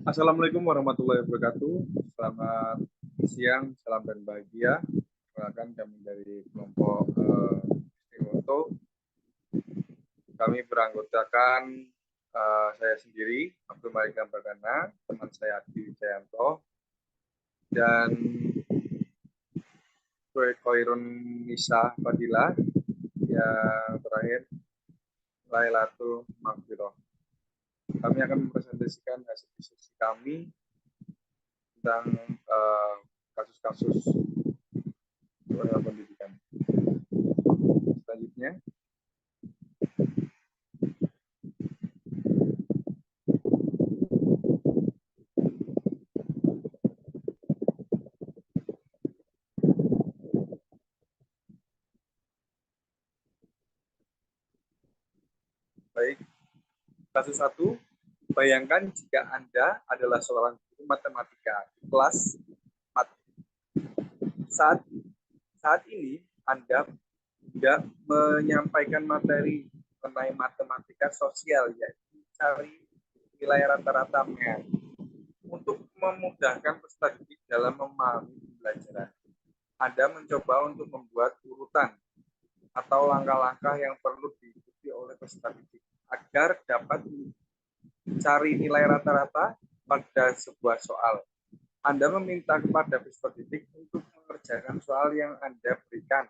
Assalamualaikum warahmatullahi wabarakatuh. Selamat siang, salam dan bahagia. Perkenalkan kami dari kelompok Istiwoto. Kami beranggotakan saya sendiri, Abdul Malik Pradana, teman saya Adi Jayanto, dan Koirun Nisa Fadila, yang terakhir Lailatul Maghfirah. Kami akan mempresentasikan hasil diskusi kami tentang kasus-kasus pendidikan. Selanjutnya, baik, kasus 1, bayangkan jika Anda adalah seorang guru matematika di kelas mat. Saat ini Anda tidak menyampaikan materi mengenai matematika sosial, yaitu cari nilai rata-rata MER untuk memudahkan peserta didik dalam memahami pembelajaran. Anda mencoba untuk membuat urutan atau langkah-langkah yang perlu diikuti oleh peserta didik agar dapat mencari nilai rata-rata pada sebuah soal. Anda meminta kepada peserta didik untuk mengerjakan soal yang Anda berikan.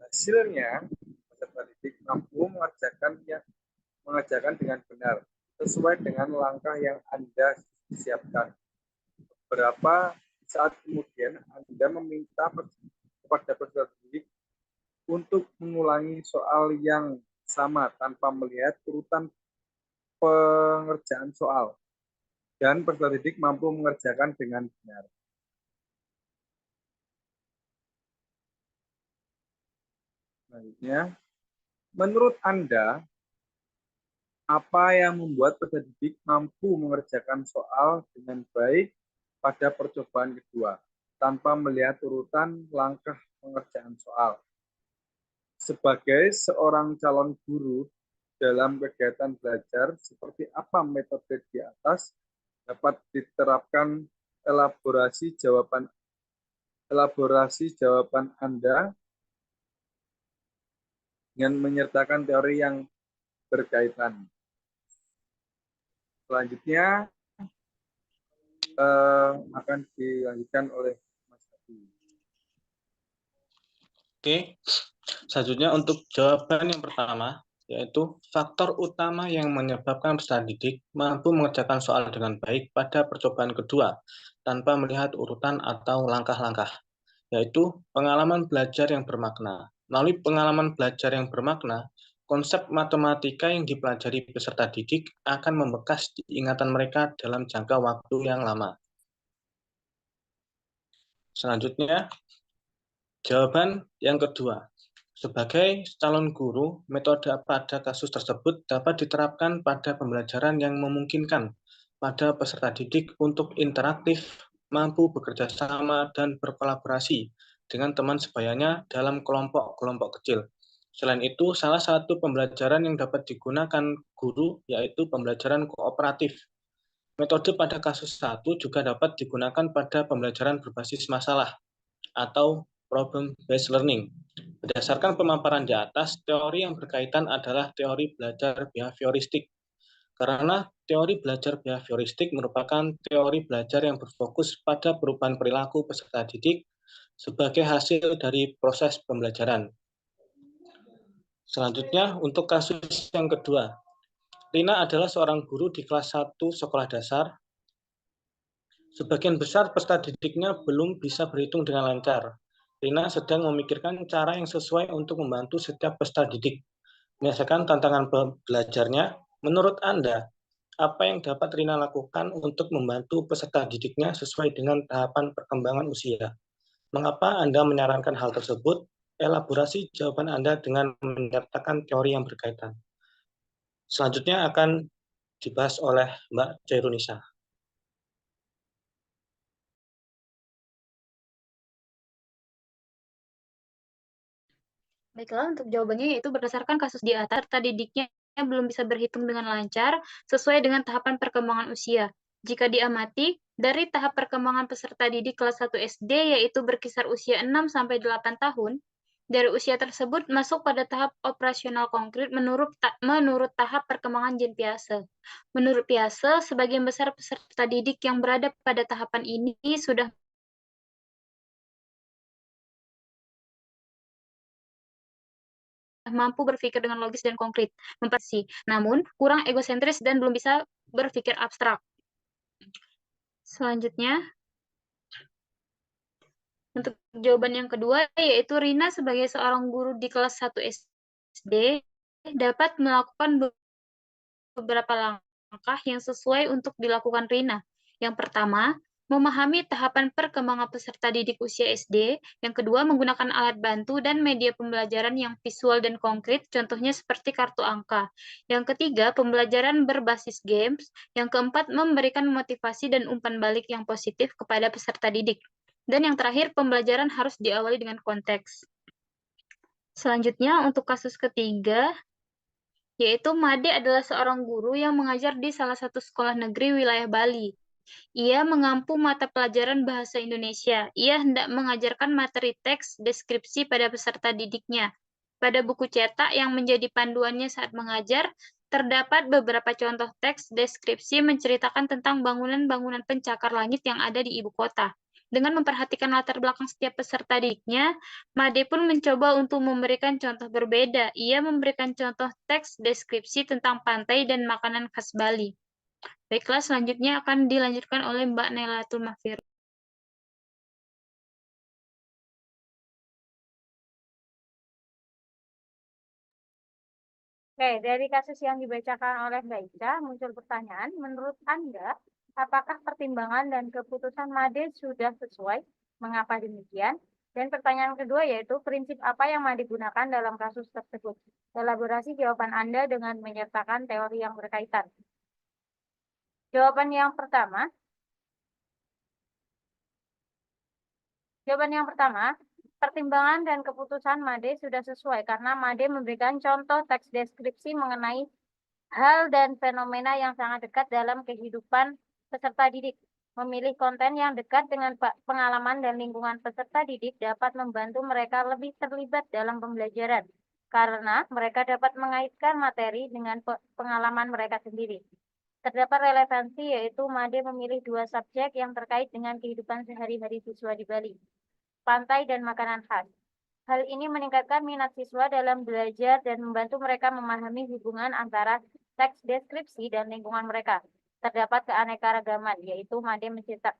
Hasilnya, peserta didik mampu mengerjakan dengan benar sesuai dengan langkah yang Anda siapkan. Beberapa saat kemudian Anda meminta kepada peserta didik untuk mengulangi soal yang sama tanpa melihat urutan pengerjaan soal, dan peserta didik mampu mengerjakan dengan benar. Selanjutnya, menurut Anda, apa yang membuat peserta didik mampu mengerjakan soal dengan baik pada percobaan kedua, tanpa melihat urutan langkah pengerjaan soal? Sebagai seorang calon guru dalam kegiatan belajar, seperti apa metode di atas dapat diterapkan elaborasi jawaban Anda dengan menyertakan teori yang berkaitan. Selanjutnya akan dilanjutkan oleh Mas Adi. Oke, selanjutnya untuk jawaban yang pertama, yaitu faktor utama yang menyebabkan peserta didik mampu mengerjakan soal dengan baik pada percobaan kedua tanpa melihat urutan atau langkah-langkah, yaitu pengalaman belajar yang bermakna. Melalui pengalaman belajar yang bermakna, konsep matematika yang dipelajari peserta didik akan membekas di ingatan mereka dalam jangka waktu yang lama. Selanjutnya, jawaban yang kedua. Sebagai calon guru, metode pada kasus tersebut dapat diterapkan pada pembelajaran yang memungkinkan pada peserta didik untuk interaktif, mampu bekerja sama, dan berkolaborasi dengan teman sebayanya dalam kelompok-kelompok kecil. Selain itu, salah satu pembelajaran yang dapat digunakan guru yaitu pembelajaran kooperatif. Metode pada kasus 1 juga dapat digunakan pada pembelajaran berbasis masalah atau problem-based learning. Berdasarkan pemaparan di atas, teori yang berkaitan adalah teori belajar behavioristik. Karena teori belajar behavioristik merupakan teori belajar yang berfokus pada perubahan perilaku peserta didik sebagai hasil dari proses pembelajaran. Selanjutnya, untuk kasus yang kedua. Rina adalah seorang guru di kelas 1 sekolah dasar. Sebagian besar peserta didiknya belum bisa berhitung dengan lancar. Rina sedang memikirkan cara yang sesuai untuk membantu setiap peserta didik menyelesaikan tantangan belajarnya. Menurut Anda, apa yang dapat Rina lakukan untuk membantu peserta didiknya sesuai dengan tahapan perkembangan usia? Mengapa Anda menyarankan hal tersebut? Elaborasi jawaban Anda dengan menyertakan teori yang berkaitan. Selanjutnya akan dibahas oleh Mbak Jairunisa. Baiklah, untuk jawabannya yaitu berdasarkan kasus di atas, peserta didiknya belum bisa berhitung dengan lancar sesuai dengan tahapan perkembangan usia. Jika diamati, dari tahap perkembangan peserta didik kelas 1 SD yaitu berkisar usia 6-8 tahun, dari usia tersebut masuk pada tahap operasional konkret menurut tahap perkembangan Jean Piaget. Menurut Piaget, sebagian besar peserta didik yang berada pada tahapan ini sudah mampu berpikir dengan logis dan konkret, namun kurang egosentris dan belum bisa berpikir abstrak. Selanjutnya, untuk jawaban yang kedua, yaitu Rina sebagai seorang guru di kelas 1 SD dapat melakukan beberapa langkah yang sesuai untuk dilakukan Rina. Yang pertama, memahami tahapan perkembangan peserta didik usia SD. Yang kedua, menggunakan alat bantu dan media pembelajaran yang visual dan konkret, contohnya seperti kartu angka. Yang ketiga, pembelajaran berbasis games. Yang keempat, memberikan motivasi dan umpan balik yang positif kepada peserta didik. Dan yang terakhir, pembelajaran harus diawali dengan konteks. Selanjutnya, untuk kasus ketiga, yaitu Made adalah seorang guru yang mengajar di salah satu sekolah negeri wilayah Bali. Ia mengampu mata pelajaran bahasa Indonesia. Ia hendak mengajarkan materi teks deskripsi pada peserta didiknya. Pada buku cetak yang menjadi panduannya saat mengajar, terdapat beberapa contoh teks deskripsi menceritakan tentang bangunan-bangunan pencakar langit yang ada di ibu kota. Dengan memperhatikan latar belakang setiap peserta didiknya, Made pun mencoba untuk memberikan contoh berbeda. Ia memberikan contoh teks deskripsi tentang pantai dan makanan khas Bali. Baiklah, selanjutnya akan dilanjutkan oleh Mbak Nailatul Mahfir. Oke, dari kasus yang dibacakan oleh Mbak Ica, muncul pertanyaan, menurut Anda, apakah pertimbangan dan keputusan Made sudah sesuai? Mengapa demikian? Dan pertanyaan kedua yaitu, prinsip apa yang Made gunakan dalam kasus tersebut? Elaborasi jawaban Anda dengan menyertakan teori yang berkaitan. Jawaban yang pertama, pertimbangan dan keputusan Made sudah sesuai karena Made memberikan contoh teks deskripsi mengenai hal dan fenomena yang sangat dekat dalam kehidupan peserta didik. Memilih konten yang dekat dengan pengalaman dan lingkungan peserta didik dapat membantu mereka lebih terlibat dalam pembelajaran, karena mereka dapat mengaitkan materi dengan pengalaman mereka sendiri. Terdapat relevansi yaitu Made memilih dua subjek yang terkait dengan kehidupan sehari-hari siswa di Bali, pantai dan makanan khas. Hal ini meningkatkan minat siswa dalam belajar dan membantu mereka memahami hubungan antara teks deskripsi dan lingkungan mereka. Terdapat keanekaragaman, yaitu Made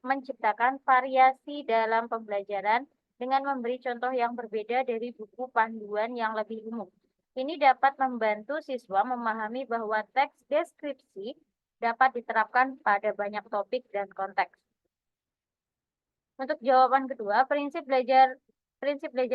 menciptakan variasi dalam pembelajaran dengan memberi contoh yang berbeda dari buku panduan yang lebih umum. Ini dapat membantu siswa memahami bahwa teks deskripsi dapat diterapkan pada banyak topik dan konteks. Untuk jawaban kedua, prinsip belajar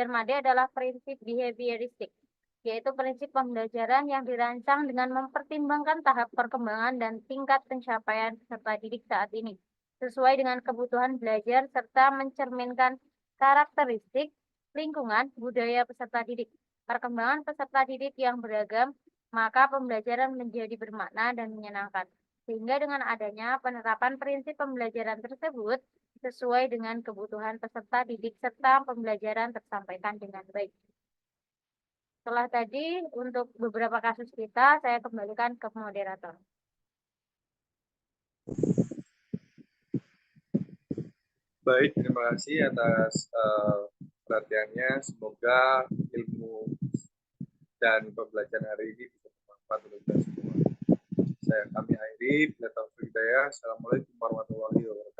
Made adalah prinsip behavioristik, yaitu prinsip pembelajaran yang dirancang dengan mempertimbangkan tahap perkembangan dan tingkat pencapaian peserta didik saat ini, sesuai dengan kebutuhan belajar serta mencerminkan karakteristik, lingkungan, budaya peserta didik. Perkembangan peserta didik yang beragam, maka pembelajaran menjadi bermakna dan menyenangkan. Sehingga dengan adanya penerapan prinsip pembelajaran tersebut, sesuai dengan kebutuhan peserta didik serta pembelajaran tersampaikan dengan baik. Setelah tadi, untuk beberapa kasus kita, saya kembalikan ke moderator. Baik, terima kasih atas perhatiannya. Semoga ilmu dan pembelajaran hari ini bisa bermanfaat untuk kita semua. Kami akhiri. Assalamualaikum warahmatullahi wabarakatuh.